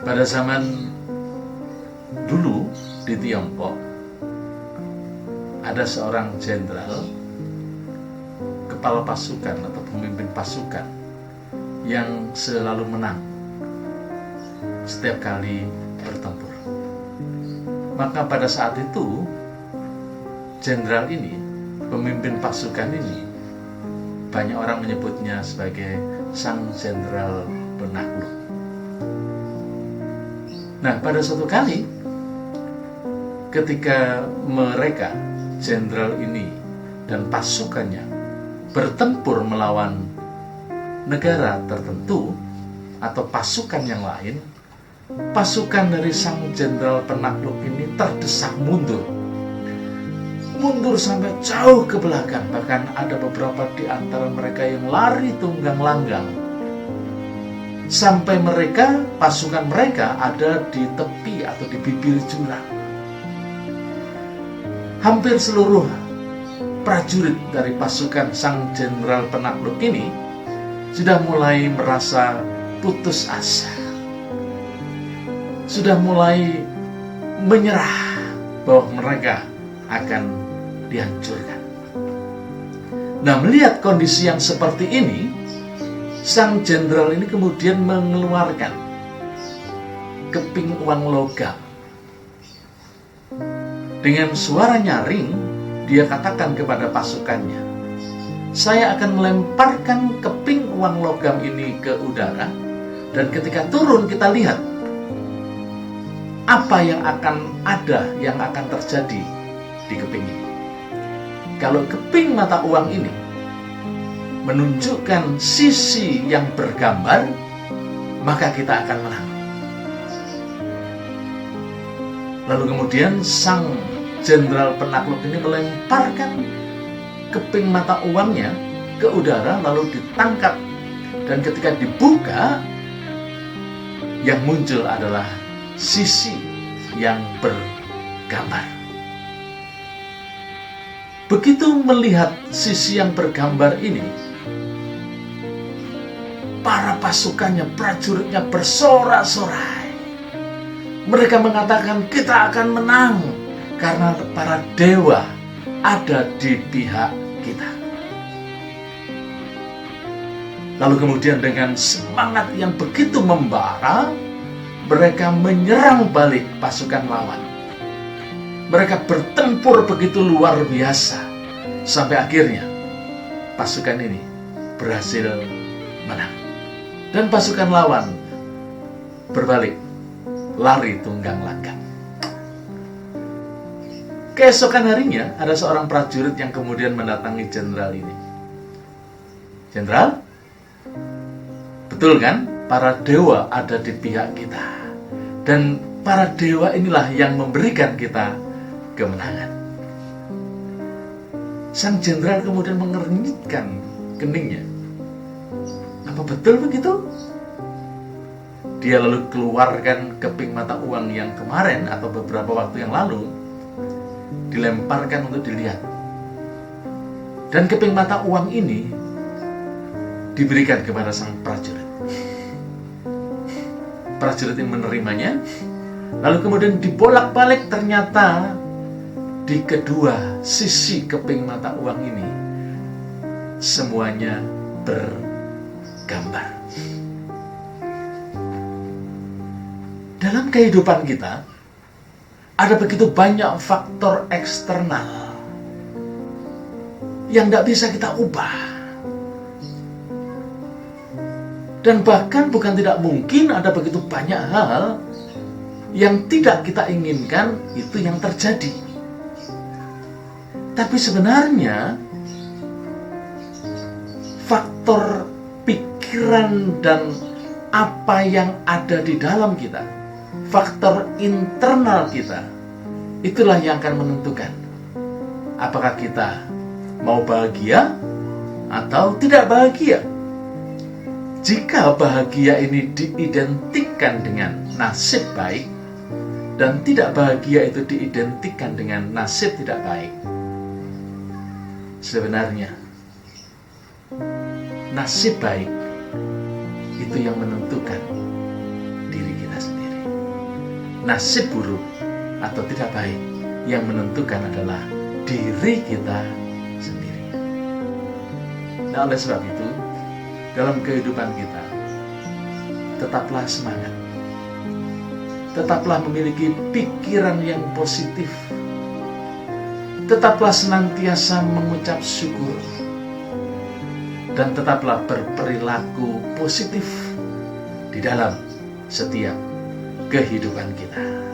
Pada zaman dulu di Tiongkok ada seorang jenderal, kepala pasukan atau pemimpin pasukan yang selalu menang setiap kali bertempur. Maka pada saat itu jenderal ini, pemimpin pasukan ini, banyak orang menyebutnya sebagai sang jenderal penakluk. Nah, pada suatu kali ketika mereka, jenderal ini dan pasukannya, bertempur melawan negara tertentu atau pasukan yang lain, pasukan dari sang jenderal penakluk ini terdesak mundur sampai jauh ke belakang. Bahkan ada beberapa di antara mereka yang lari tunggang langgang sampai pasukan mereka ada di tepi atau di bibir jurang. Hampir seluruh prajurit dari pasukan sang jenderal penakluk ini sudah mulai merasa putus asa, sudah mulai menyerah bahwa mereka akan dihancurkan. Nah, melihat kondisi yang seperti ini, sang jenderal ini kemudian mengeluarkan keping uang logam. Dengan suara nyaring, dia katakan kepada pasukannya, "Saya akan melemparkan keping uang logam ini ke udara, dan ketika turun kita lihat apa yang akan terjadi di keping ini. Kalau keping mata uang ini menunjukkan sisi yang bergambar, maka kita akan menang." Lalu kemudian sang jenderal penakluk ini melemparkan keping mata uangnya ke udara, lalu ditangkap, dan ketika dibuka, yang muncul adalah sisi yang bergambar. Begitu melihat sisi yang bergambar ini, para pasukannya, prajuritnya bersorak-sorai. Mereka mengatakan, "Kita akan menang karena para dewa ada di pihak kita." Lalu kemudian dengan semangat yang begitu membara, mereka menyerang balik pasukan lawan. Mereka bertempur begitu luar biasa sampai akhirnya pasukan ini berhasil menang. Dan pasukan lawan berbalik, lari tunggang langgang. Keesokan harinya ada seorang prajurit yang kemudian mendatangi jenderal ini. "Jenderal, betul kan para dewa ada di pihak kita, dan para dewa inilah yang memberikan kita kemenangan." Sang jenderal kemudian mengernyitkan keningnya. "Apa betul begitu?" Dia lalu keluarkan keping mata uang yang kemarin atau beberapa waktu yang lalu, dilemparkan untuk dilihat. Dan keping mata uang ini diberikan kepada sang prajurit. Prajurit ini menerimanya, lalu kemudian dibolak-balik, ternyata di kedua sisi keping mata uang ini semuanya bergambar. Dalam kehidupan kita ada begitu banyak faktor eksternal yang tidak bisa kita ubah. Dan bahkan bukan tidak mungkin, ada begitu banyak hal yang tidak kita inginkan itu yang terjadi. Tapi sebenarnya faktor pikiran dan apa yang ada di dalam kita, faktor internal kita, itulah yang akan menentukan apakah kita mau bahagia atau tidak bahagia. Jika bahagia ini diidentikan dengan nasib baik, dan tidak bahagia itu diidentikan dengan nasib tidak baik, sebenarnya nasib baik itu yang menentukan diri kita sendiri. nasib buruk atau tidak baik. Yang menentukan adalah diri kita sendiri. Nah, oleh sebab itu, dalam kehidupan kita, tetaplah semangat. Tetaplah memiliki pikiran yang positif. Tetaplah senantiasa mengucap syukur. Dan tetaplah berperilaku positif di dalam setiap kehidupan kita.